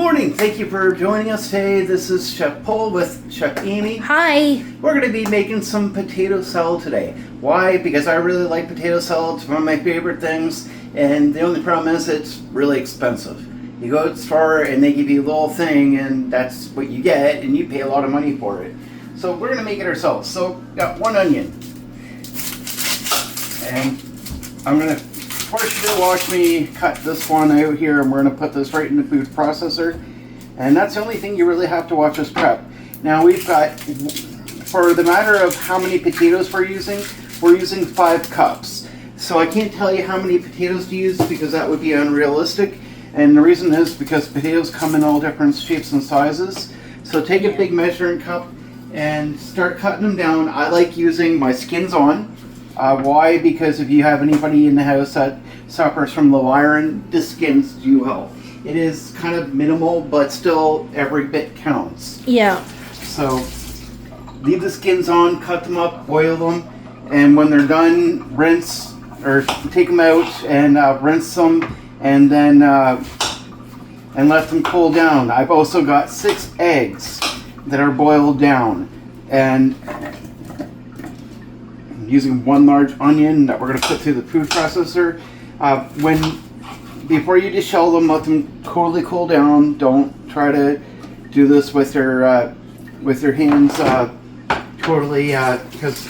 morning. Thank you for joining us today. This is Chef Poul with Chef Amy. Hi. We're going to be making some potato salad today. Why? Because I really like potato salad. It's one of my favorite things. And the only problem is it's really expensive. You go to the store and they give you a little thing and that's what you get and you pay a lot of money for it. So we're going to make it ourselves. So got one onion. And I'm going to first you to watch me cut this one out here, and we're going to put this right in the food processor. And that's the only thing you really have to watch us prep. Now we've got, for the matter of how many potatoes we're using 5 cups. So I can't tell you how many potatoes to use because that would be unrealistic. And the reason is because potatoes come in all different shapes and sizes. So take a big measuring cup and start cutting them down. I like using my skins on. Why? Because if you have anybody in the house that suffers from low iron, the skins do help. It is kind of minimal, but still every bit counts. Yeah. So leave the skins on, cut them up, boil them, and when they're done, rinse or take them out and rinse them, and then and let them cool down. I've also got 6 eggs that are boiled down, and using 1 large onion that we're going to put through the food processor. Before you deshell them, let them totally cool down. Don't try to do this with your hands totally because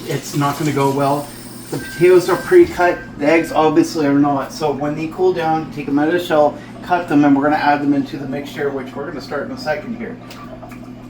it's not going to go well. The potatoes are pre-cut. The eggs obviously are not. So when they cool down, take them out of the shell, cut them, and we're going to add them into the mixture, which we're going to start in a second here.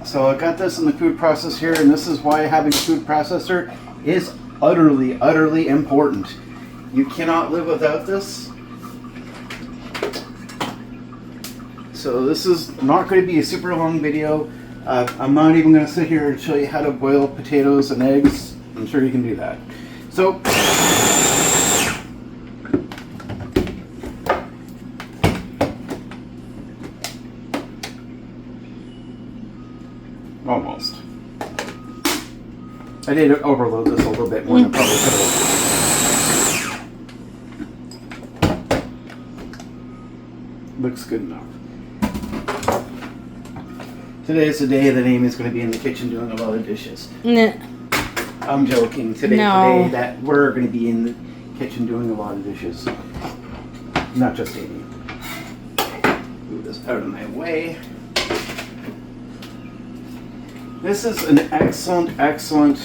So I got this in the food processor here, and this is why having a food processor is utterly, utterly important. You cannot live without this. So this is not going to be a super long video. I'm not even going to sit here and show you how to boil potatoes and eggs. I'm sure you can do that. So almost. I did overload this a little bit more than I probably could have. Looks good enough. Today is the day that Amy's going to be in the kitchen doing a lot of dishes. Nah. I'm joking. Today's the day that we're going to be in the kitchen doing a lot of dishes. Not just Amy. Move this out of my way. This is an excellent, excellent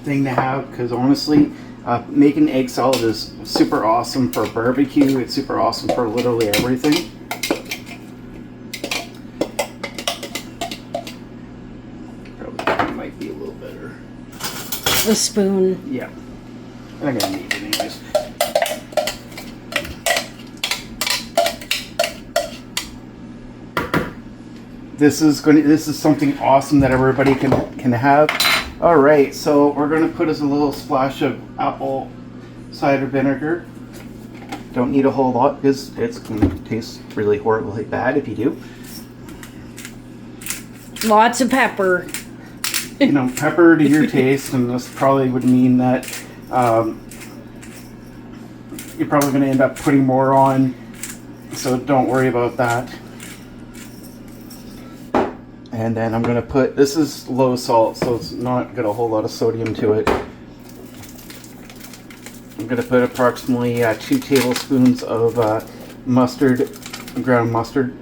thing to have because honestly, making egg salad is super awesome for barbecue. It's super awesome for literally everything. Probably might be a little better. The spoon. Yeah. I'm gonna need it anyways. This is something awesome that everybody can have. All right, so we're gonna put us a little splash of apple cider vinegar. Don't need a whole lot because it's gonna taste really horribly bad if you do. Lots of pepper. You know, pepper to your taste, and this probably would mean that you're probably gonna end up putting more on. So don't worry about that. And then I'm going to put, this is low salt, so it's not got a whole lot of sodium to it. I'm going to put approximately 2 tablespoons of mustard, ground mustard.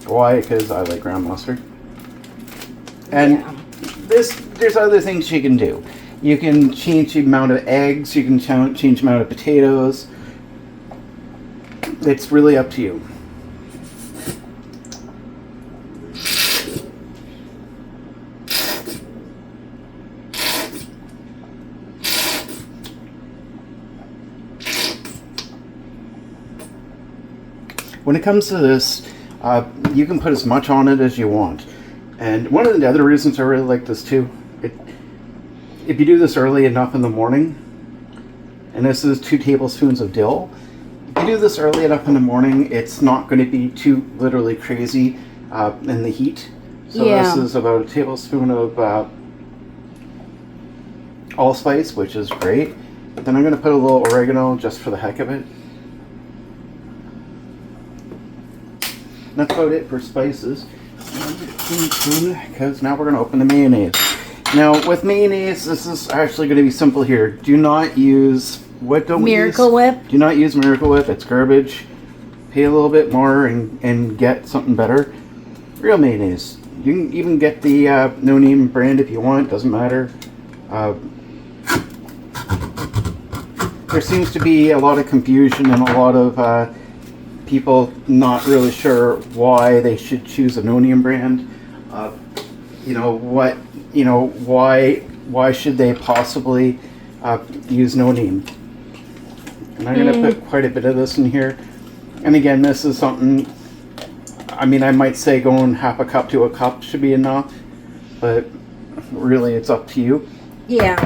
Why? Because I like ground mustard. And there's other things you can do. You can change the amount of eggs, you can change the amount of potatoes. It's really up to you. When it comes to this, you can put as much on it as you want. And one of the other reasons I really like this too, if you do this early enough in the morning, and this is 2 tablespoons of dill, if you do this early enough in the morning, it's not going to be too literally crazy in the heat. So this is about a tablespoon of allspice, which is great. But then I'm going to put a little oregano just for the heck of it. That's about it for spices. Because now we're going to open the mayonnaise. Now with mayonnaise, this is actually going to be simple here. Do not use, what don't we use? Miracle Whip. Do not use Miracle Whip. It's garbage. Pay a little bit more and get something better. Real mayonnaise. You can even get the no name brand if you want. Doesn't matter. There seems to be a lot of confusion and a lot of people not really sure why they should choose a no name brand. Why should they possibly use no name? And I'm going to put quite a bit of this in here. And again, this is something, I mean, I might say going half a cup to a cup should be enough, but really it's up to you. Yeah.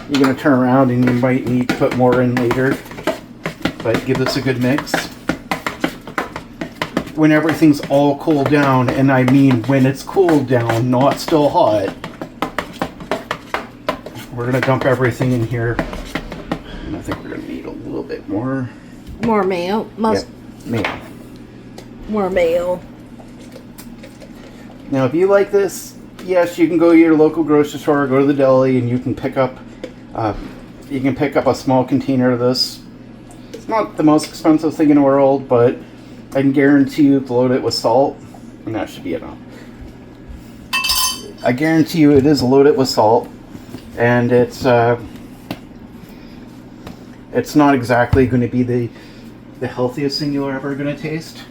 You're going to turn around and you might need to put more in later, but give this a good mix. When everything's all cooled down, and I mean when it's cooled down, not still hot, we're going to dump everything in here. And I think we're going to need a little bit more. More mayo. Yep, mayo. More mayo. Now, if you like this, yes, you can go to your local grocery store, go to the deli, and you can pick up a small container of this. It's not the most expensive thing in the world, but I can guarantee you to load it with salt, and that should be enough. I guarantee you it is loaded with salt, and it's not exactly going to be the healthiest thing you're ever going to taste.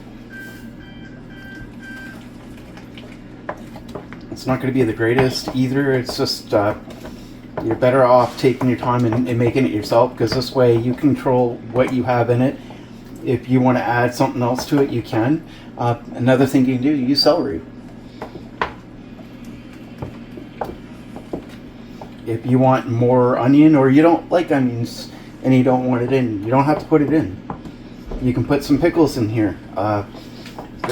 It's not going to be the greatest either. It's just you're better off taking your time and making it yourself, because this way you control what you have in it. If you want to add something else to it, you can. Another thing you can do, use celery. If you want more onion, or you don't like onions and you don't want it in, you don't have to put it in. You can put some pickles in here. Can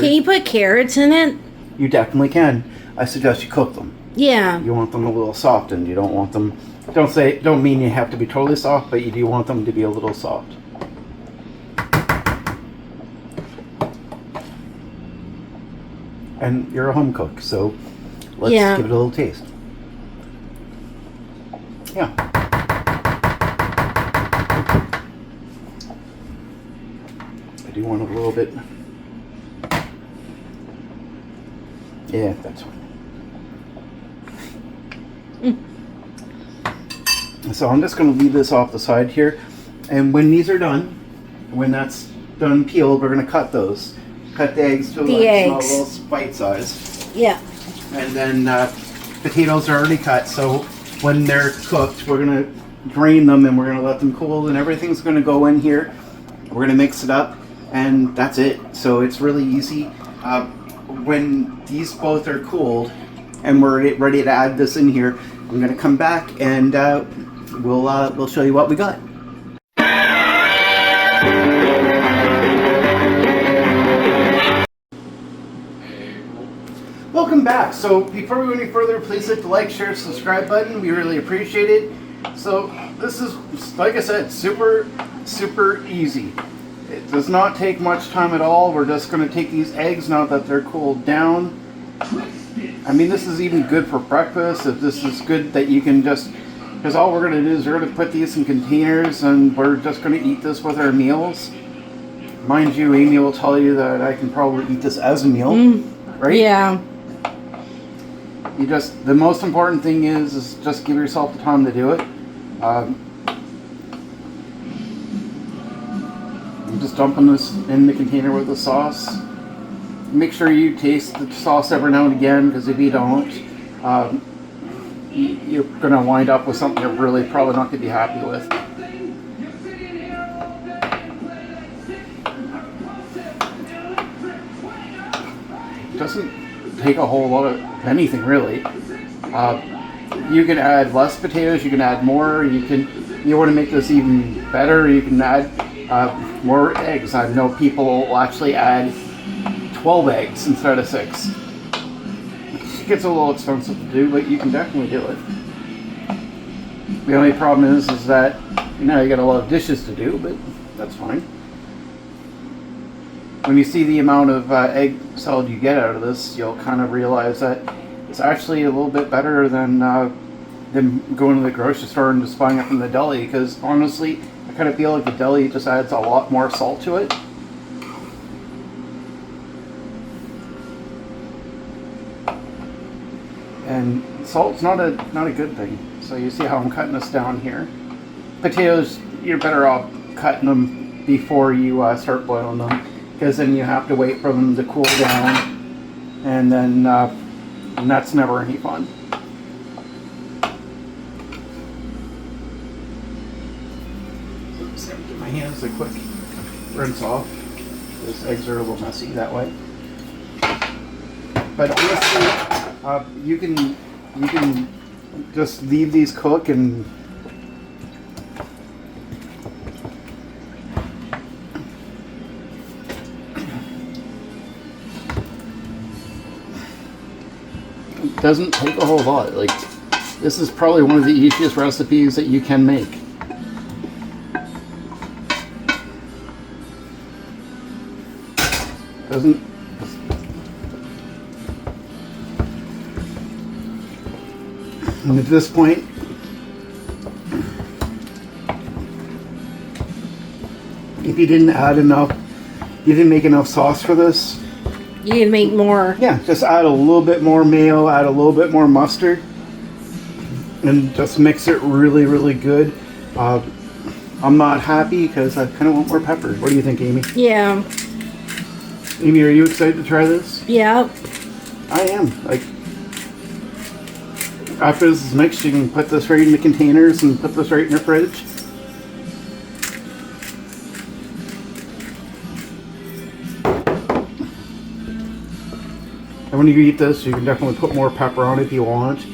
you put carrots in it? You definitely can. I suggest you cook them. Yeah. You want them a little softened. You don't want them, don't mean you have to be totally soft, but you do want them to be a little soft. And you're a home cook, so let's give it a little taste. Yeah. I do want a little bit. Yeah, that's fine. So I'm just going to leave this off the side here, and when these are done, when that's done peeled, we're going to cut those. Cut the eggs to small little bite size. Yeah. And then potatoes are already cut, so when they're cooked, we're going to drain them and we're going to let them cool, and everything's going to go in here. We're going to mix it up, and that's it. So it's really easy. When these both are cooled and we're ready to add this in here, I'm going to come back and we'll show you what we got. Welcome back. So before we go any further, please hit the like, share, subscribe button. We really appreciate it. So this is, like I said, super easy. It does not take much time at all. We're just going to take these eggs now that they're cooled down. I mean, this is even good for breakfast. If this is good that you can just, because all we're going to do is we're going to put these in containers and we're just going to eat this with our meals. Mind you, Amy will tell you that I can probably eat this as a meal, right? Yeah. You just, the most important thing is just give yourself the time to do it. I'm just dumping this in the container with the sauce. Make sure you taste the sauce every now and again, because if you don't, you're going to wind up with something you're really probably not going to be happy with. It doesn't take a whole lot of anything really. You can add less potatoes, you can add more, you want to make this even better, you can add more eggs. I know people will actually add 12 eggs instead of 6. It gets a little expensive to do, but you can definitely do it. The only problem is that you got a lot of dishes to do, but that's fine. when you see the amount of egg salad you get out of this, you'll kind of realize that it's actually a little bit better than going to the grocery store and just buying it from the deli. Because honestly, I kind of feel like the deli just adds a lot more salt to it. And salt's not a good thing. So you see how I'm cutting this down here. Potatoes, you're better off cutting them before you start boiling them, because then you have to wait for them to cool down, and then and that's never any fun. Oops, give my hands a quick rinse off. Those eggs are a little messy that way. But honestly, you can just leave these cook and it doesn't take a whole lot. Like, this is probably one of the easiest recipes that you can make. Doesn't. And at this point, if you didn't add enough, you didn't make enough sauce for this. You can make more. Yeah, just add a little bit more mayo, add a little bit more mustard, and just mix it really, really good. I'm not happy because I kind of want more pepper. What do you think, Amy? Yeah. Amy, are you excited to try this? Yep. I am. Like, after this is mixed, you can put this right in the containers and put this right in your fridge. And when you eat this, you can definitely put more pepper on if you want.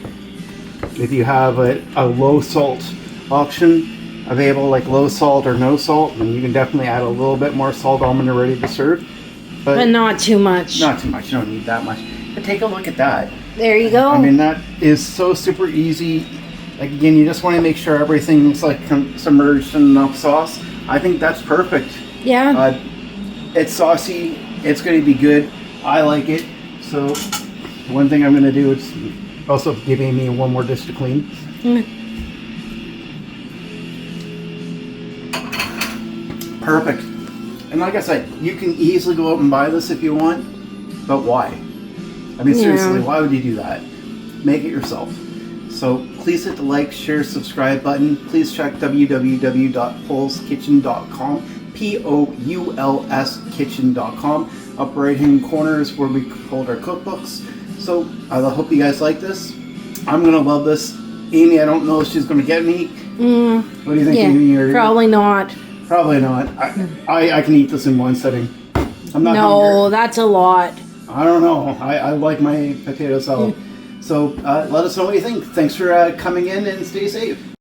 If you have a low salt option available, like low salt or no salt, then you can definitely add a little bit more salt on when you're ready to serve. But not too much. Not too much. You don't need that much. But take a look at that. There you go. I mean, that is so super easy. Like, again, you just want to make sure everything's like submerged in enough sauce. I think that's perfect. Yeah. It's saucy. It's going to be good. I like it. So one thing I'm going to do is also give Amy one more dish to clean. Perfect. And like I said, you can easily go out and buy this if you want, but why? I mean, seriously, why would you do that? Make it yourself. So please hit the like, share, subscribe button. Please check www.poulskitchen.com, P-O-U-L-S kitchen.com. Upper right hand corner is where we hold our cookbooks. So I hope you guys like this. I'm going to love this. Amy, I don't know if she's going to get me. What do you think, Amy? Probably not. Probably not. I can eat this in one sitting. I'm not hungry. That's a lot. I don't know. I like my potato salad. So let us know what you think. Thanks for coming in, and stay safe.